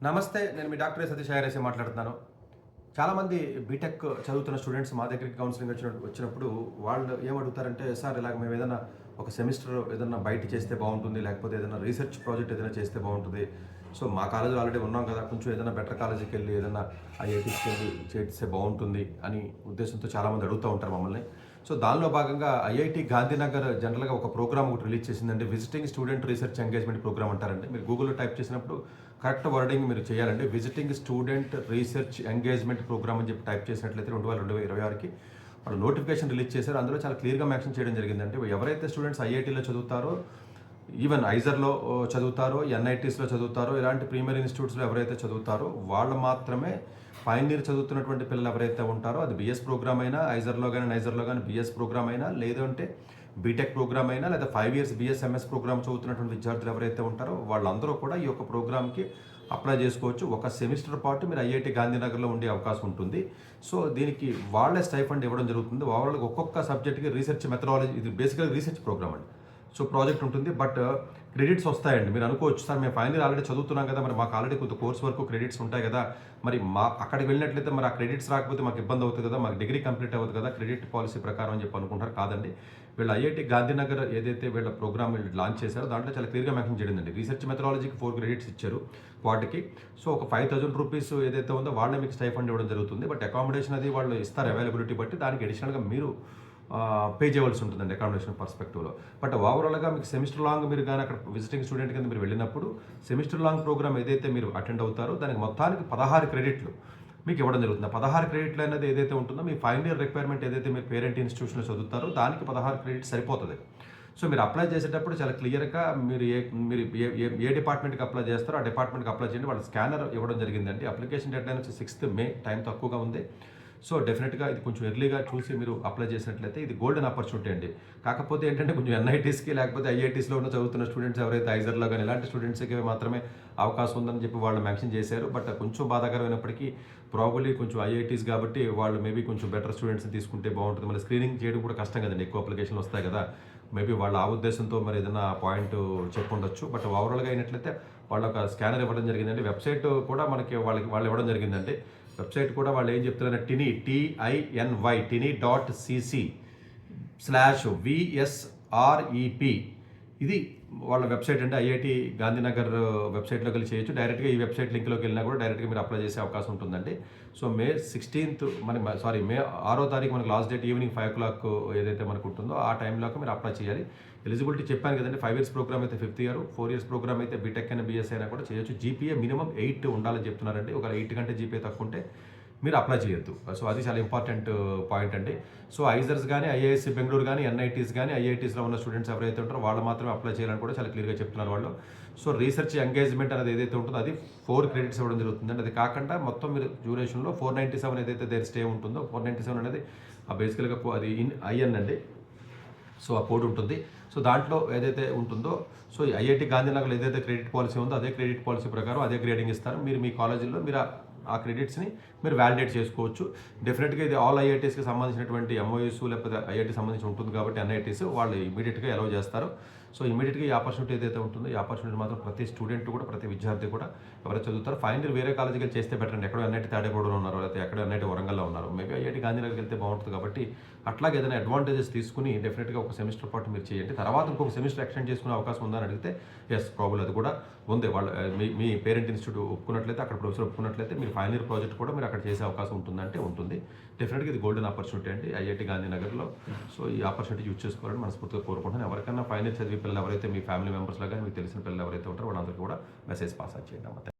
నమస్తే. నేను మీ doctor Satish IRS మాట్లాడుతున్నాను. చాలామంది బీటెక్ చదువుతున్న స్టూడెంట్స్ మా దగ్గరికి కౌన్సిలింగ్ వచ్చినప్పుడు వాళ్ళు ఏమడుగుతారంటే, సార్ ఇలాగ మేము ఏదైనా ఒక సెమిస్టర్ ఏదైనా బయట చేస్తే బాగుంటుంది, లేకపోతే ఏదైనా రీసెర్చ్ ప్రాజెక్ట్ ఏదైనా చేస్తే బాగుంటుంది. సో మా కాలేజీలో ఆల్రెడీ ఉన్నాం కదా, కొంచెం ఏదైనా బెటర్ కాలేజీకి వెళ్ళి ఏదైనా ఐఐటీస్కి వెళ్ళి చేస్తే బాగుంటుంది అని ఉద్దేశంతో చాలామంది అడుగుతూ ఉంటారు మమ్మల్ని. సో దానిలో భాగంగా ఐఐటి గాంధీనగర్ జనరల్గా ఒక ప్రోగ్రామ్ ఒకటి రిలీజ్ చేసిందండి. Visiting student research engagement programme అంటారండి. మీరు గూగుల్లో టైప్ చేసినప్పుడు కరెక్ట్ వర్డింగ్ మీరు చేయాలండి. Visiting student research engagement programme అని చెప్పి టైప్ చేసినట్లయితే 2026కి వాళ్ళు నోటిఫికేషన్ రిలీజ్ చేశారు. అందులో చాలా క్లియర్గా మెన్షన్ చేయడం జరిగిందంటే, ఎవరైతే స్టూడెంట్స్ ఐఐటీలో చదువుతారో, ఈవెన్ ఐజర్లో చదువుతారో, ఎన్ఐటీస్లో చదువుతారో, ఇలాంటి ప్రీమియర్ ఇన్స్టిట్యూట్స్లో ఎవరైతే చదువుతారో వాళ్ళు మాత్రమే ఫైనల్ ఇయర్ చదువుతున్నటువంటి పిల్లలు ఎవరైతే ఉంటారో, అది బీఎస్ ప్రోగ్రామ్ అయినా, ఐజర్లో కానీ నైజర్లో కానీ బీఎస్ ప్రోగ్రామ్ అయినా, లేదంటే బీటెక్ ప్రోగ్రామ్ అయినా, లేదా 5 ఇయర్స్ బీఎస్ ఎంఎస్ ప్రోగ్రామ్ చదువుతున్నటువంటి విద్యార్థులు ఎవరైతే ఉంటారో వాళ్ళందరూ కూడా ఈ యొక్క ప్రోగ్రామ్కి అప్లై చేసుకోవచ్చు. ఒక సెమిస్టర్ పాటు మీరు ఐఐటి గాంధీనగర్లో ఉండే అవకాశం ఉంటుంది. సో దీనికి వాళ్ళే స్టైఫండ్ ఇవ్వడం జరుగుతుంది. ఓవరాల్గా ఒక్కొక్క సబ్జెక్ట్కి రీసెర్చ్ మెథడాలజీ, ఇది బేసిక్గా రీసెర్చ్ ప్రోగ్రామ్ అండి. సో ప్రాజెక్ట్ ఉంటుంది, బట్ క్రెడిట్స్ వస్తాయండి. మీరు అనుకోవచ్చు, సార్ మేము ఫైనల్ ఆల్రెడీ చదువుతున్నాం కదా, మరి మాకు ఆల్రెడీ కొంత కోర్స్ వరకు క్రెడిట్స్ ఉంటాయి కదా, మరి అక్కడికి వెళ్ళినట్లయితే మరి ఆ క్రెడిట్స్ రాకపోతే మాకు ఇబ్బంది అవుతుంది కదా, మాకు డిగ్రీ కంప్లీట్ అవ్వదు కదా క్రెడిట్ పాలసీ ప్రకారం అని చెప్పి అనుకుంటారు. కాదండి, వీళ్ళు ఐఐటి గాంధీనగర్ ఏదైతే వీళ్ళ ప్రోగ్రామ్ వీళ్ళు లాంచ్ చేశారో దాంట్లో చాలా క్లియర్గా మెన్షన్ చేయడిందండి. రీసెర్చ్ మెథడాలజీకి 4 క్రెడిట్స్ ఇచ్చారు వాటికి. సో ఒక 5,000 రూపీస్ ఏదైతే ఉందో వాళ్ళే మీకు స్టైఫండ్ ఇవ్వడం జరుగుతుంది. బట్ అకామిడేషన్ అది వాళ్ళు ఇస్తారు అవైలబిలిటీ బట్టి, దానికి అడిషనల్గా మీరు పే చేయవలసి ఉంటుందండి అకామిడేషన్ పర్స్పెక్టివ్లో. బట్ ఓవరాల్గా మీకు సెమిస్టర్ లాంగ్ మీరు కానీ అక్కడ విజిటింగ్ స్టూడెంట్ కింద మీరు వెళ్ళినప్పుడు సెమిస్టర్ లాంగ్ ప్రోగ్రామ్ ఏదైతే మీరు అటెండ్ అవుతారో దానికి మొత్తానికి 16 క్రెడిట్లు మీకు ఇవ్వడం జరుగుతుంది. 16 క్రెడిట్లు అనేది ఏదైతే ఉంటుందో మీ ఫైనల్ ఇయర్ రిక్వైర్మెంట్ ఏదైతే మీరు పేరెంట్ ఇన్స్టిట్యూషన్లో చదువుతారో దానికి 16 క్రెడిట్స్ సరిపోతుంది. సో మీరు అప్లై చేసేటప్పుడు చాలా క్లియర్గా మీరు ఏ డిపార్ట్మెంట్కి అప్లై చేస్తారో ఆ డిపార్ట్మెంట్కి అప్లై చేయండి. వాళ్ళ స్కానర్ ఇవ్వడం జరిగిందండి. అప్లికేషన్ డెడ్ లైన్ వచ్చి 6th మే, టైం తక్కువగా ఉంది. సో డెఫినెట్గా ఇది కొంచెం ఎర్లీగా చూసి మీరు అప్లై చేసినట్లయితే ఇది గోల్డెన్ ఆపర్చునిటీ అండి. కాకపోతే ఏంటంటే కొంచెం ఎన్ఐటీస్కి లేకపోతే ఐఐటీస్లో ఉన్న చదువుతున్న స్టూడెంట్స్ ఎవరైతే ఐజర్లో కానీ ఇలాంటి స్టూడెంట్స్కి మాత్రమే అవకాశం ఉందని చెప్పి వాళ్ళు మెన్షన్ చేశారు. బట్ కొంచెం బాధాకరమైనప్పటికీ ప్రాబబ్లీ కొంచెం ఐఐటీస్ కాబట్టి వాళ్ళు మేబీ కొంచెం బెటర్ స్టూడెంట్స్ని తీసుకుంటే బాగుంటుంది. మళ్ళీ స్క్రీనింగ్ చేయడం కూడా కష్టం కదండి, ఎక్కువ అప్లికేషన్లు వస్తాయి కదా. మేబీ వాళ్ళ ఆ ఉద్దేశంతో మరి ఏదైనా పాయింట్ చెప్పుండొచ్చు. బట్ ఓవరాల్గా అయినట్లయితే వాళ్ళ ఒక స్కానర్ ఇవ్వడం జరిగిందండి. వెబ్సైట్ కూడా మనకి వాళ్ళు ఇవ్వడం జరిగిందండి. వెబ్సైట్ కూడా వాళ్ళు ఏం చెప్తున్నారంటే TINY.cc/VSREP ఇది వాళ్ళ వెబ్సైట్ అంటే ఐఐటి గాంధీనగర్ వెబ్సైట్లోకి వెళ్ళి చేయొచ్చు. డైరెక్ట్గా ఈ వెబ్సైట్ లింక్లోకి వెళ్ళినా కూడా డైరెక్ట్గా మీరు అప్లై చేసే అవకాశం ఉంటుందండి. సో మే 6th మే 6వ తారీఖు మనకి లాస్ట్ డేట్ ఈవినింగ్ 5 o'clock ఏదైతే మనకు ఉంటుందో ఆ టైంలోకి మీరు అప్లై చేయాలి. ఎలిజిబిలిటీ చెప్పాను కదండి, 5 ఇయర్స్ ప్రోగ్రామ్ అయితే 5th ఇయర్, 4 ఇయర్స్ ప్రోగ్రామ్ అయితే బీటెక్ అయినా బీఎస్ అయినా కూడా చేయొచ్చు. జీపీఏ మినిమం 8 ఉండాలని చెప్తున్నారండి. ఒక 8 కంటే జీపీఏ తక్కువ ఉంటే మీరు అప్లై చేయొద్దు. సో అది చాలా ఇంపార్టెంట్ పాయింట్ అండి. సో ఐజర్స్ కానీ, ఐఐఎస్సి బెంగళూరు కానీ, ఎన్ఐటీస్ కానీ, ఐఐటీస్లో ఉన్న స్టూడెంట్స్ ఎవరైతే ఉంటారో వాళ్ళు మాత్రమే అప్లై చేయాలని కూడా చాలా క్లియర్గా చెప్తున్నారు వాళ్ళు. సో రీసెర్చ్ ఎంగేజ్మెంట్ అనేది ఏదైతే ఉంటుందో అది 4 క్రెడిట్స్ ఇవ్వడం జరుగుతుందండి. అది కాకుండా మొత్తం మీరు డ్యూరేషన్లో 497 ఏదైతే దేర్ స్టే ఉంటుందో 497 అనేది బేసికల్గా అది ఐఎన్ అండి. సో ఆ కోడ్ ఉంటుంది. సో దాంట్లో ఏదైతే ఉంటుందో, సో ఐఐటి గాంధీనగర్లో ఏదైతే క్రెడిట్ పాలసీ ఉందో అదే క్రెడిట్ పాలసీ ప్రకారం అదే గ్రేడింగ్ ఇస్తారు. మీరు మీ కాలేజీలో మీరు ఆ క్రెడిట్స్ని మీరు వ్యాలిడేట్ చేసుకోవచ్చు. డెఫినెట్గా ఇది ఆల్ ఐఐటీస్కి సంబంధించినటువంటి ఎంఓఎస్ లేకపోతే ఐఐటీ సంబంధించి ఉంటుంది కాబట్టి ఎన్ఐటీస్ వాళ్ళు ఇమీడియట్గా అలౌ చేస్తారు. సో ఇమీడియట్గా ఈ ఆపర్చునిటీ ఏదైతే ఉంటుందో ఈ ఆపర్చునిటీ మాత్రం ప్రతి స్టూడెంట్ కూడా, ప్రతి విద్యార్థి కూడా ఎవరైతే చదువుతారో ఫైనల్ వేరే కాలేజీకి చేస్తే బెటర్ అండి. ఎక్కడో ఎన్ఐటి తాడేపూడలో ఉన్నారు, లేకపోతే ఎక్కడ ఎన్ఐటి వరంగల్లో ఉన్నారు, మేబీ ఐఐటి గాంధీనగర్కి వెళ్తే బాగుంటుంది. కాబట్టి అట్లాగే ఏదైనా అడ్వాంటేజెస్ తీసుకుని డెఫినెట్గా ఒక సెమిస్టర్ పాటు మీరు చేయండి. తర్వాత ఇంకొక సెమిస్టర్ ఎక్స్టెండ్ చేసుకునే అవకాశం ఉందని అడిగితే ఎస్ ప్రాబ్లం అది కూడా ఉంది. వాళ్ళ మీ పేరెంట్ ఇన్స్టిట్యూట్ ఒప్పుకున్నట్లయితే, అక్కడ ప్రొఫెసర్ ఒప్పుకున్నట్లయితే మీరు ఫైనల్ ఇయర్ ప్రాజెక్ట్ కూడా మీరు అక్కడ చేసే అవకాశం ఉంటుందంటే ఉంటుంది. డెఫినెట్గా ఇది గోల్డెన్ ఆపర్చునిటీ అండి ఐఐటి గాంధీనగర్లో. సో ఈ ఆపర్చునిటీ యూజ్ చేసుకోవాలని మనస్ఫూర్తిగా కోరుకుంటున్నాను. ఎవరికైనా ఫైనల్ చదివే పిల్లలు ఎవరైతే మీ ఫ్యామిలీ మెంబర్స్లో కానీ మీకు తెలిసిన పిల్లలు ఎవరైతే ఉంటారో వాళ్ళందరికీ కూడా మెసేజ్ పాస్ చేయండి.